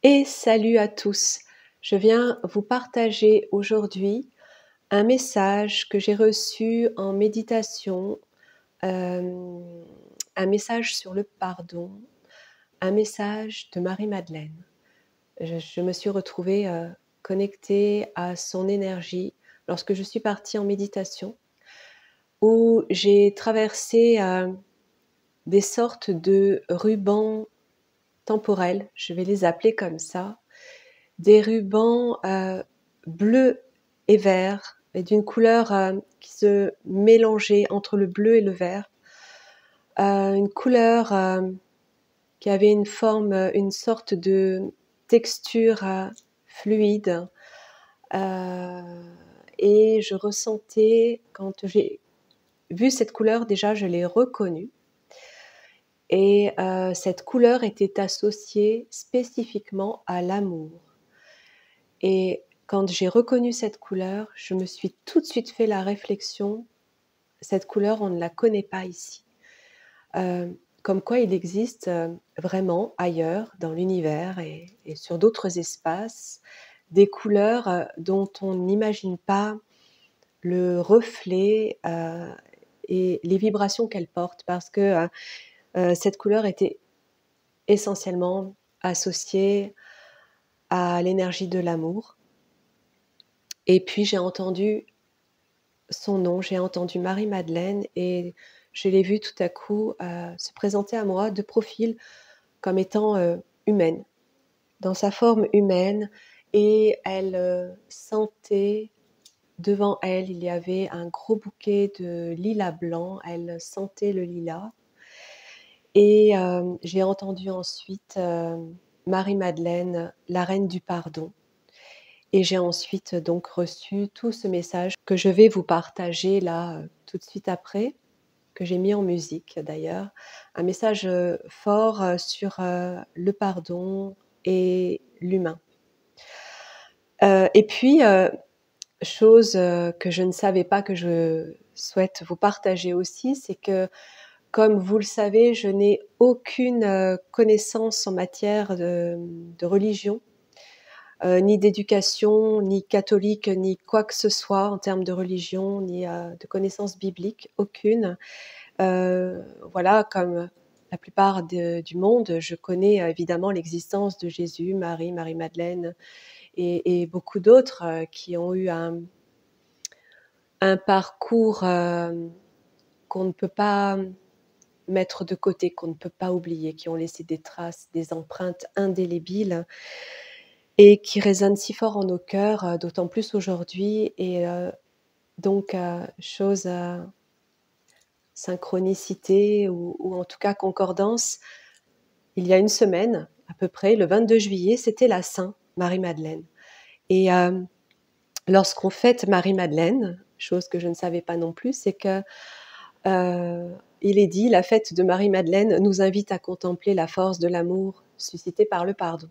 Et salut à tous! Je viens vous partager aujourd'hui un message que j'ai reçu en méditation, hem, un message sur le pardon, un message de Marie-Madeleine. Je me suis retrouvée, connectée à son énergie lorsque je suis partie en méditation, où j'ai traversé, des sortes de rubans temporels, je vais les appeler comme ça. Des rubans, bleus et verts et d'une couleur, qui se mélangeait entre le bleu et le vert. Une couleur, qui avait une forme, une sorte de texture, fluide, heu et je ressentais quand j'ai vu cette couleur, déjà je l'ai reconnue et cette couleur était associée spécifiquement à l'amour. Et quand j'ai reconnu cette couleur, je me suis tout de suite fait la réflexion: «Cette couleur, on ne la connaît pas ici». Comme quoi il existe, vraiment ailleurs dans l'univers et sur d'autres espaces, des couleurs, dont on n'imagine pas le reflet, et les vibrations qu'elles portent parce que, cette couleur était essentiellement associée à l'énergie de l'amour. Et puis j'ai entendu son nom, j'ai entendu Marie-Madeleine et je l'ai vue tout à coup, se présenter à moi de profil comme étant, humaine, dans sa forme humaine et elle, sentait devant elle, il y avait un gros bouquet de lilas blanc, elle sentait le lilas et j'ai entendu ensuite, Marie-Madeleine, la reine du pardon. Et j'ai ensuite donc reçu tout ce message que je vais vous partager là, tout de suite après, que j'ai mis en musique d'ailleurs. Un message, fort, sur, le pardon et l'humain. Et puis, chose, que je ne savais pas que je souhaite vous partager aussi, c'est que comme vous le savez, je n'ai aucune, connaissance en matière de religion. Ni d'éducation, ni catholique, ni quoi que ce soit en termes de religion, ni, de connaissances bibliques, aucune. Voilà, comme la plupart du monde, je connais, évidemment l'existence de Jésus, Marie, Marie-Madeleine et beaucoup d'autres, qui ont eu un parcours, qu'on ne peut pas mettre de côté, qu'on ne peut pas oublier, qui ont laissé des traces, des empreintes indélébiles et qui résonnent si fort en nos cœurs, d'autant plus aujourd'hui et donc chose, synchronicité ou en tout cas concordance, il y a une semaine à peu près, le 22 juillet, c'était la Saint Marie-Madeleine et lorsqu'on fête Marie-Madeleine, chose que je ne savais pas non plus, c'est que, il est dit: «La fête de Marie-Madeleine nous invite à contempler la force de l'amour suscité par le pardon».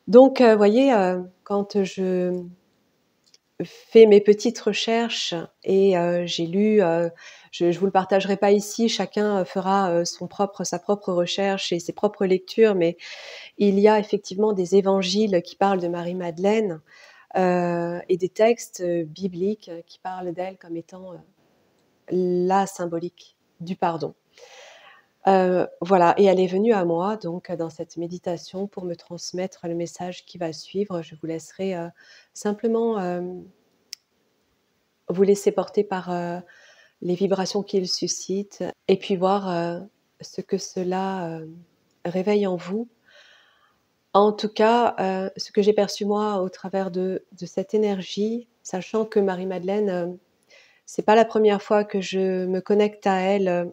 Donc voyez, quand je fais mes petites recherches et j'ai lu, je vous le partagerai pas ici, chacun, fera, sa propre recherche et ses propres lectures, mais il y a effectivement des évangiles qui parlent de Marie-Madeleine, et des textes, bibliques, qui parlent d'elle comme étant, la symbolique du pardon. Voilà et elle est venue à moi donc dans cette méditation pour me transmettre le message qui va suivre. Je vous laisserai, simplement, vous laisser porter par, les vibrations qu'il suscite et puis voir, ce que cela, réveille en vous. En tout cas, ce que j'ai perçu moi au travers de cette énergie, sachant que Marie-Madeleine, c'est pas la première fois que je me connecte à elle,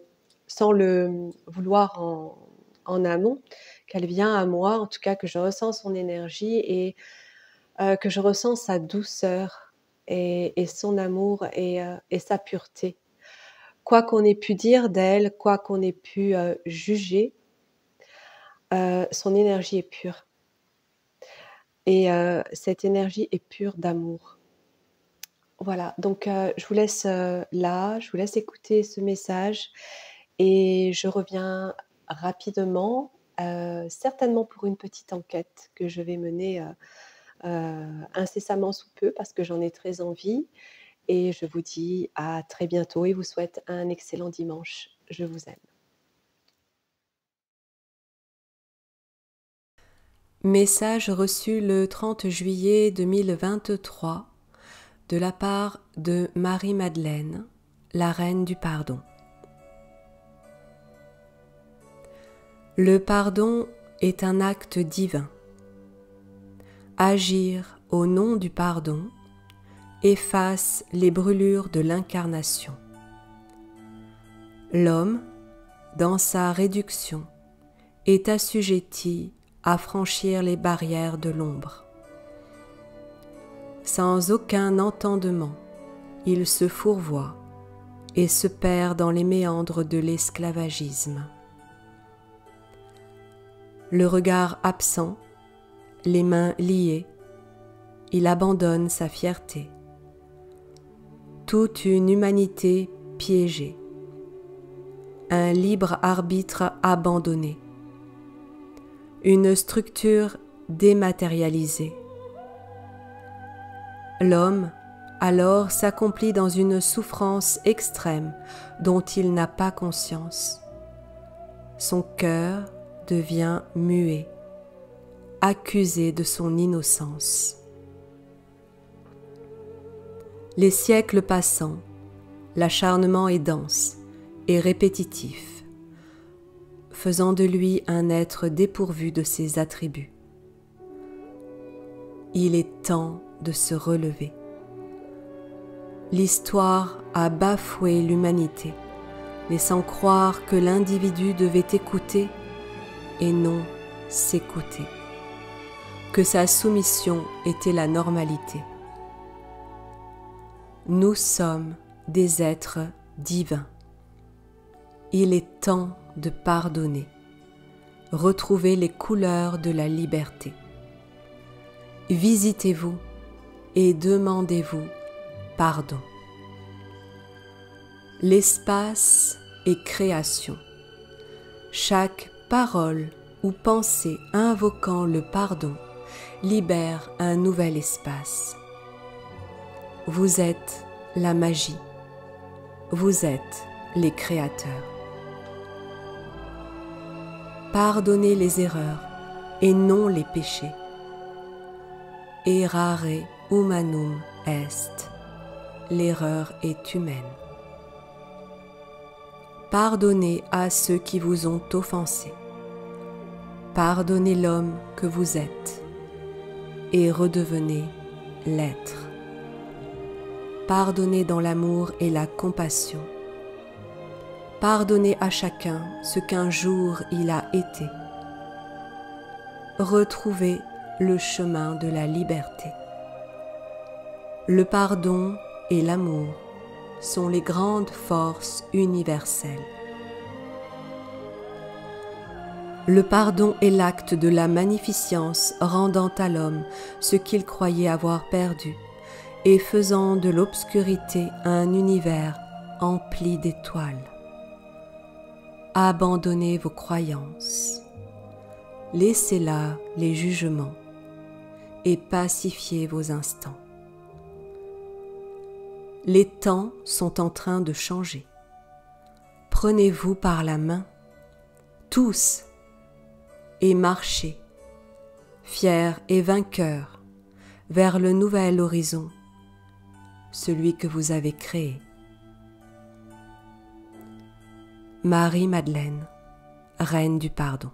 sans le, vouloir en amont, qu'elle vient à moi, en tout cas que je ressens son énergie et que je ressens sa douceur et son amour et sa pureté. Quoi qu'on ait pu dire d'elle, quoi qu'on ait pu, juger, son énergie est pure et cette énergie est pure d'amour. Voilà, donc je vous laisse, là, je vous laisse écouter ce message et je reviens rapidement certainement pour une petite enquête que je vais mener incessamment sous peu parce que j'en ai très envie. Et je vous dis à très bientôt et vous souhaite un excellent dimanche. Je vous aime. Message reçu le 30 juillet 2023 de la part de Marie-Madeleine, la reine du pardon. Le pardon est un acte divin. Agir au nom du pardon efface les brûlures de l'incarnation. L'homme, dans sa réduction, est assujetti à franchir les barrières de l'ombre. Sans aucun entendement, il se fourvoie et se perd dans les méandres de l'esclavagisme. Le regard absent, les mains liées, il abandonne sa fierté. Toute une humanité piégée, un libre arbitre abandonné, une structure dématérialisée. L'homme, alors, s'accomplit dans une souffrance extrême dont il n'a pas conscience. Son cœur devient muet, accusé de son innocence. Les siècles passant, l'acharnement est dense et répétitif, faisant de lui un être dépourvu de ses attributs. Il est temps de se relever. L'histoire a bafoué l'humanité, laissant croire que l'individu devait écouter et non s'écouter, que sa soumission était la normalité. Nous sommes des êtres divins. Il est temps de pardonner, retrouver les couleurs de la liberté. Visitez-vous et demandez-vous pardon. L'espace est création. Chaque parole ou pensée invoquant le pardon libère un nouvel espace. Vous êtes la magie. Vous êtes les créateurs. Pardonnez les erreurs et non les péchés. Errare humanum est. L'erreur est humaine. Pardonnez à ceux qui vous ont offensé. Pardonnez l'homme que vous êtes et redevenez l'être. Pardonnez dans l'amour et la compassion. Pardonnez à chacun ce qu'un jour il a été. Retrouvez le chemin de la liberté. Le pardon et l'amour sont les grandes forces universelles. Le pardon est l'acte de la magnificence rendant à l'homme ce qu'il croyait avoir perdu et faisant de l'obscurité un univers empli d'étoiles. Abandonnez vos croyances, laissez là les jugements et pacifiez vos instants. Les temps sont en train de changer. Prenez-vous par la main, tous, et marchez, fiers et vainqueurs, vers le nouvel horizon, celui que vous avez créé. Marie-Madeleine, reine du pardon.